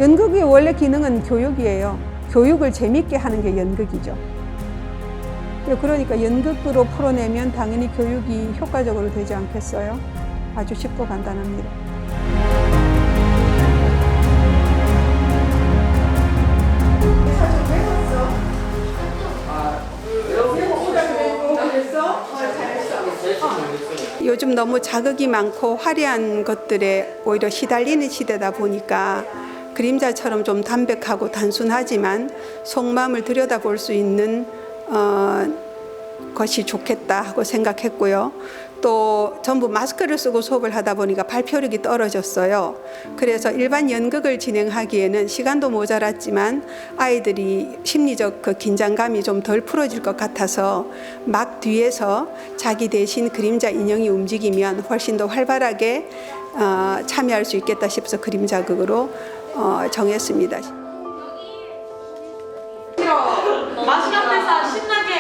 연극의 원래 기능은 교육이에요. 교육을 재밌게 하는 게 연극이죠. 그러니까 연극으로 풀어내면 당연히 교육이 효과적으로 되지 않겠어요? 아주 쉽고 간단합니다. 요즘 너무 자극이 많고 화려한 것들에 오히려 시달리는 시대다 보니까 그림자처럼 좀 담백하고 단순하지만 속마음을 들여다볼 수 있는 것이 좋겠다 하고 생각했고요. 또 전부 마스크를 쓰고 수업을 하다 보니까 발표력이 떨어졌어요. 그래서 일반 연극을 진행하기에는 시간도 모자랐지만 아이들이 심리적 그 긴장감이 좀 덜 풀어질 것 같아서 막 뒤에서 자기 대신 그림자 인형이 움직이면 훨씬 더 활발하게 참여할 수 있겠다 싶어서 그림자극으로 정했습니다. 마시 앞에서 신나게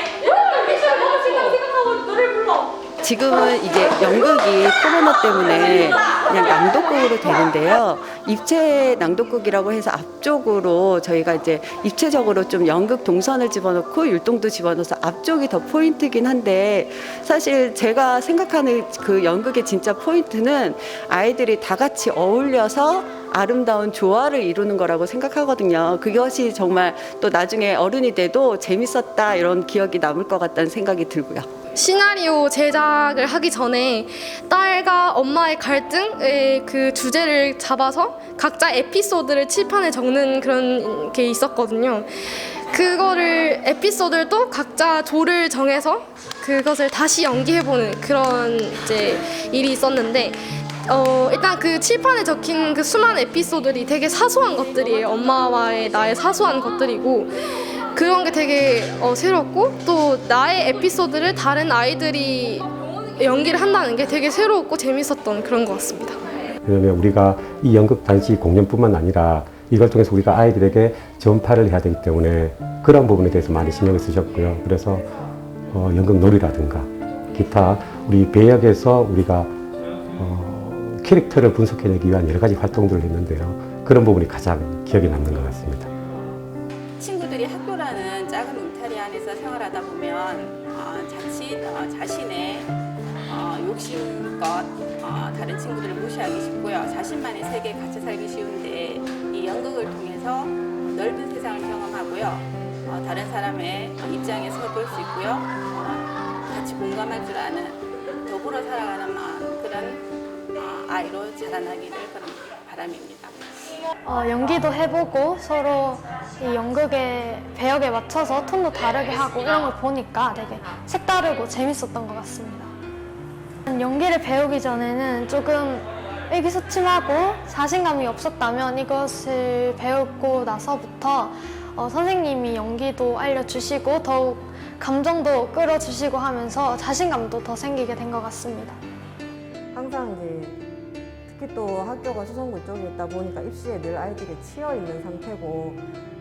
생각하고 노래 불러. 지금은 이제 연극이 코로나 때문에 그냥 낭독극으로 되는데요. 입체 낭독극이라고 해서 앞쪽으로 저희가 이제 입체적으로 좀 연극 동선을 집어넣고 율동도 집어넣어서 앞쪽이 더 포인트긴 한데 사실 제가 생각하는 그 연극의 진짜 포인트는 아이들이 다 같이 어울려서 아름다운 조화를 이루는 거라고 생각하거든요. 그것이 정말 또 나중에 어른이 돼도 재밌었다 이런 기억이 남을 것 같다는 생각이 들고요. 시나리오 제작을 하기 전에 딸과 엄마의 갈등의 그 주제를 잡아서 각자 에피소드를 칠판에 적는 그런 게 있었거든요. 그거를 에피소드를 또 각자 조를 정해서 그것을 다시 연기해보는 그런 이제 일이 있었는데 일단 그 칠판에 적힌 그 수많은 에피소드들이 되게 사소한 것들이에요. 엄마와의 나의 사소한 것들이고 그런 게 되게 새롭고 또 나의 에피소드를 다른 아이들이 연기를 한다는 게 되게 새롭고 재밌었던 그런 것 같습니다. 왜냐하면 우리가 이 연극 단지 공연뿐만 아니라 이걸 통해서 우리가 아이들에게 전파를 해야 되기 때문에 그런 부분에 대해서 많이 신경을 쓰셨고요. 그래서 연극 놀이라든가 기타 우리 배역에서 우리가 캐릭터를 분석해내기 위한 여러 가지 활동들을 했는데요. 그런 부분이 가장 기억에 남는 것 같습니다. 친구들이 학교라는 작은 울타리 안에서 생활하다 보면 자칫 자신의 욕심껏 다른 친구들을 무시하기 쉽고요. 자신만의 세계에 갇혀 살기 쉬운데 이 연극을 통해서 넓은 세상을 경험하고요. 다른 사람의 입장에 서볼 수 있고요. 같이 공감할 줄 아는 더불어 살아가는 그런 아이로 자라나기를 그런 바람입니다. 연기도 해보고 서로 이 연극의 배역에 맞춰서 톤도 다르게 하고 이런 걸 보니까 되게 색다르고 재밌었던 것 같습니다. 연기를 배우기 전에는 조금 의기소침하고 자신감이 없었다면 이것을 배우고 나서부터 선생님이 연기도 알려주시고 더욱 감정도 끌어주시고 하면서 자신감도 더 생기게 된 것 같습니다. 항상 이제 특히 또 학교가 수성구 쪽에 있다 보니까 입시에 늘 아이들이 치여 있는 상태고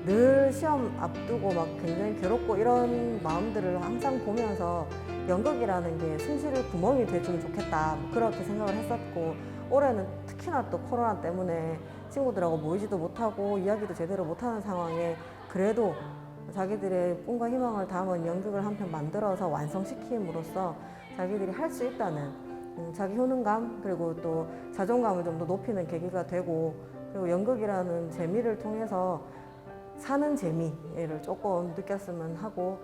늘 시험 앞두고 막 굉장히 괴롭고 이런 마음들을 항상 보면서 연극이라는 게 숨쉴 구멍이 돼주면 좋겠다 그렇게 생각을 했었고 올해는 특히나 또 코로나 때문에 친구들하고 모이지도 못하고 이야기도 제대로 못하는 상황에 그래도 자기들의 꿈과 희망을 담은 연극을 한 편 만들어서 완성시킴으로써 자기들이 할 수 있다는 자기 효능감 그리고 또 자존감을 좀 더 높이는 계기가 되고 그리고 연극이라는 재미를 통해서 사는 재미를 조금 느꼈으면 하고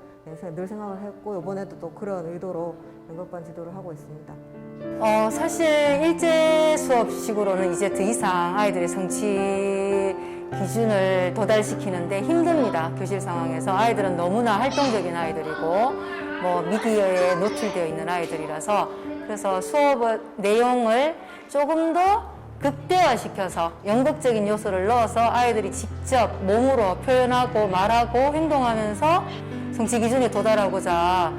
늘 생각을 했고 이번에도 또 그런 의도로 연극반 지도를 하고 있습니다. 사실 일제 수업식으로는 이제 더 이상 아이들의 성취 기준을 도달시키는데 힘듭니다. 교실 상황에서 아이들은 너무나 활동적인 아이들이고 미디어에 노출되어 있는 아이들이라서 그래서 수업 내용을 조금 더 극대화시켜서 연극적인 요소를 넣어서 아이들이 직접 몸으로 표현하고 말하고 행동하면서 성취 기준에 도달하고자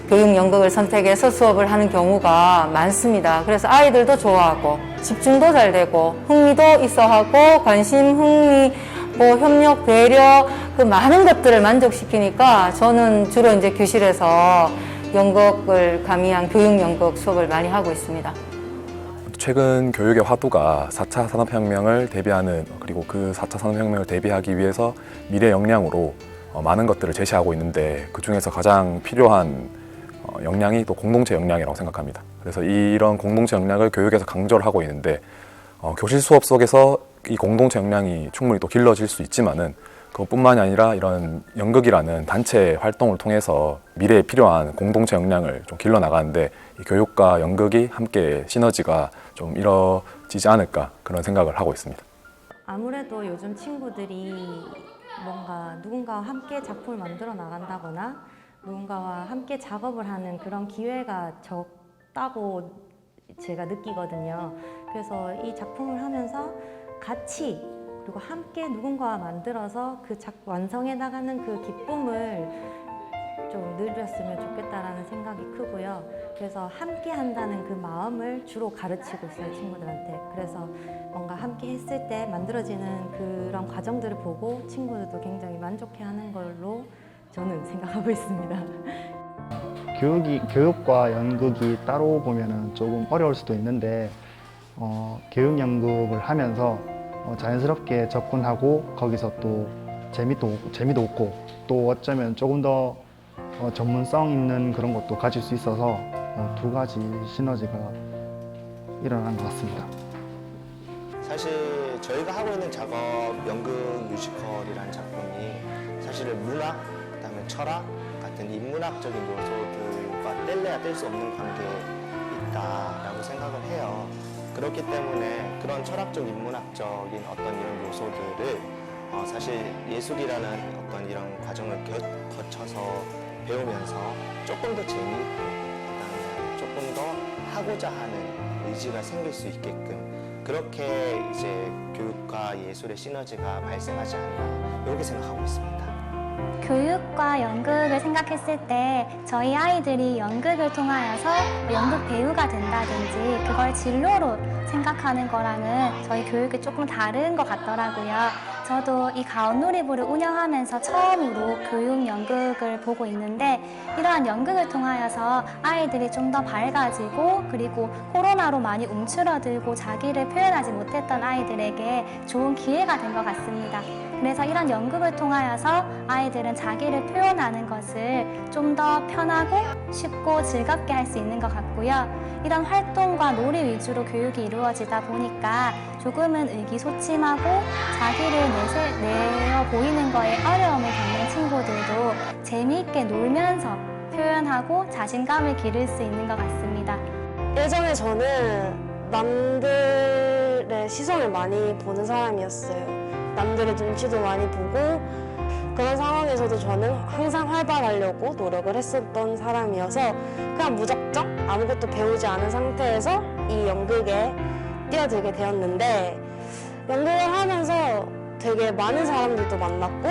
교육 연극을 선택해서 수업을 하는 경우가 많습니다. 그래서 아이들도 좋아하고 집중도 잘 되고 흥미도 있어하고 관심, 흥미, 협력, 배려 그 많은 것들을 만족시키니까 저는 주로 이제 교실에서 연극을 가미한 교육 연극 수업을 많이 하고 있습니다. 최근 교육의 화두가 4차 산업혁명을 대비하는, 그리고 그 4차 산업혁명을 대비하기 위해서 미래 역량으로 많은 것들을 제시하고 있는데, 그 중에서 가장 필요한 역량이 또 공동체 역량이라고 생각합니다. 그래서 이런 공동체 역량을 교육에서 강조를 하고 있는데, 교실 수업 속에서 이 공동체 역량이 충분히 또 길러질 수 있지만은, 그것뿐만이 아니라 이런 연극이라는 단체 활동을 통해서 미래에 필요한 공동체 역량을 좀 길러 나가는데, 이 교육과 연극이 함께 시너지가 좀 이루어지지 않을까, 그런 생각을 하고 있습니다. 아무래도 요즘 친구들이 뭔가 누군가와 함께 작품을 만들어 나간다거나 누군가와 함께 작업을 하는 그런 기회가 적다고 제가 느끼거든요. 그래서 이 작품을 하면서 같이 그리고 함께 누군가와 만들어서 그 완성해 나가는 그 기쁨을 좀 누렸으면 좋겠다라는 생각이 크고요. 그래서 함께 한다는 그 마음을 주로 가르치고 있어요, 친구들한테. 그래서 뭔가 함께 했을 때 만들어지는 그런 과정들을 보고 친구들도 굉장히 만족해하는 걸로 저는 생각하고 있습니다. 교육과 연극이 따로 보면은 조금 어려울 수도 있는데, 교육 연극을 하면서 자연스럽게 접근하고 거기서 또 재미도 없고 또 어쩌면 조금 더 전문성 있는 그런 것도 가질 수 있어서 두 가지 시너지가 일어나는 것 같습니다. 사실 저희가 하고 있는 작업, 연극 뮤지컬이라는 작품이 사실은 문학, 그다음에 철학 같은 인문학적인 요소들과 뗄래야 뗄 수 없는 관계에 있다라고 생각을 해요. 그렇기 때문에 그런 철학적, 인문학적인 어떤 이런 요소들을 사실 예술이라는 어떤 이런 과정을 거쳐서 배우면서 조금 더 재미있고 그다음에 조금 더 하고자 하는 의지가 생길 수 있게끔 그렇게 이제 교육과 예술의 시너지가 발생하지 않나 이렇게 생각하고 있습니다. 교육과 연극을 생각했을 때 저희 아이들이 연극을 통하여서 연극 배우가 된다든지 그걸 진로로 생각하는 거랑은 저희 교육이 조금 다른 것 같더라고요. 저도 이 가온놀이부를 운영하면서 처음으로 교육 연극을 보고 있는데 이러한 연극을 통하여서 아이들이 좀 더 밝아지고 그리고 코로나로 많이 움츠러들고 자기를 표현하지 못했던 아이들에게 좋은 기회가 된 것 같습니다. 그래서 이런 연극을 통하여서 아이들은 자기를 표현하는 것을 좀 더 편하고 쉽고 즐겁게 할 수 있는 것 같고요. 이런 활동과 놀이 위주로 교육이 이루어지다 보니까 조금은 의기소침하고 자기를 내어 보이는 거에 어려움을 겪는 친구들도 재미있게 놀면서 표현하고 자신감을 기를 수 있는 것 같습니다. 예전에 저는 남들의 시선을 많이 보는 사람이었어요. 남들의 눈치도 많이 보고 그런 상황에서도 저는 항상 활발하려고 노력을 했었던 사람이어서 그냥 무작정 아무것도 배우지 않은 상태에서 이 연극에 뛰어들게 되었는데 연극을 하면서 되게 많은 사람들도 만났고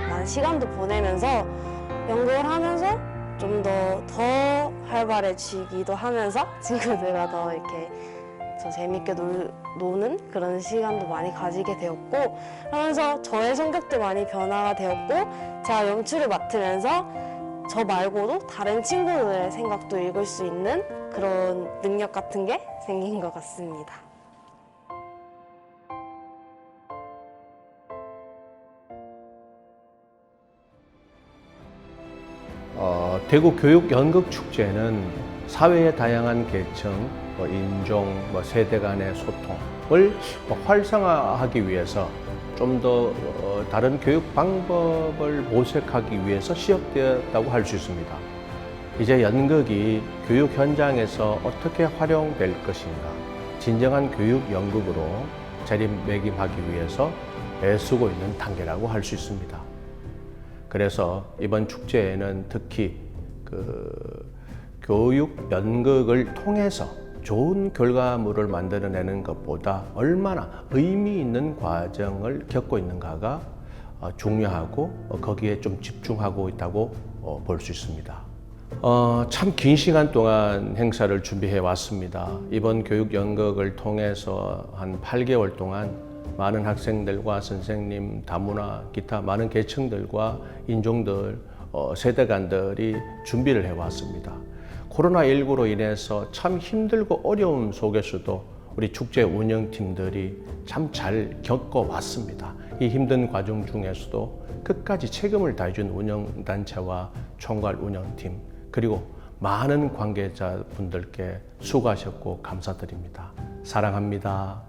많은 시간도 보내면서 연극을 하면서 좀 더 활발해지기도 하면서 친구들과 더 이렇게 더 재밌게 노는 그런 시간도 많이 가지게 되었고 하면서 저의 성격도 많이 변화가 되었고 제가 연출을 맡으면서 저 말고도 다른 친구들의 생각도 읽을 수 있는 그런 능력 같은 게 생긴 것 같습니다. 대구 교육연극축제는 사회의 다양한 계층, 인종, 세대 간의 소통을 활성화하기 위해서 좀 더 다른 교육 방법을 모색하기 위해서 시작되었다고 할 수 있습니다. 이제 연극이 교육 현장에서 어떻게 활용될 것인가, 진정한 교육 연극으로 자리매김하기 위해서 애쓰고 있는 단계라고 할 수 있습니다. 그래서 이번 축제에는 특히 교육 연극을 통해서 좋은 결과물을 만들어내는 것보다 얼마나 의미 있는 과정을 겪고 있는가가 중요하고 거기에 좀 집중하고 있다고 볼 수 있습니다. 참 긴 시간 동안 행사를 준비해 왔습니다. 이번 교육 연극을 통해서 한 8개월 동안 많은 학생들과 선생님, 다문화, 기타 많은 계층들과 인종들, 세대간들이 준비를 해왔습니다. 코로나19로 인해서 참 힘들고 어려움 속에서도 우리 축제 운영팀들이 참 잘 겪어왔습니다. 이 힘든 과정 중에서도 끝까지 책임을 다해준 운영단체와 총괄 운영팀 그리고 많은 관계자분들께 수고하셨고 감사드립니다. 사랑합니다.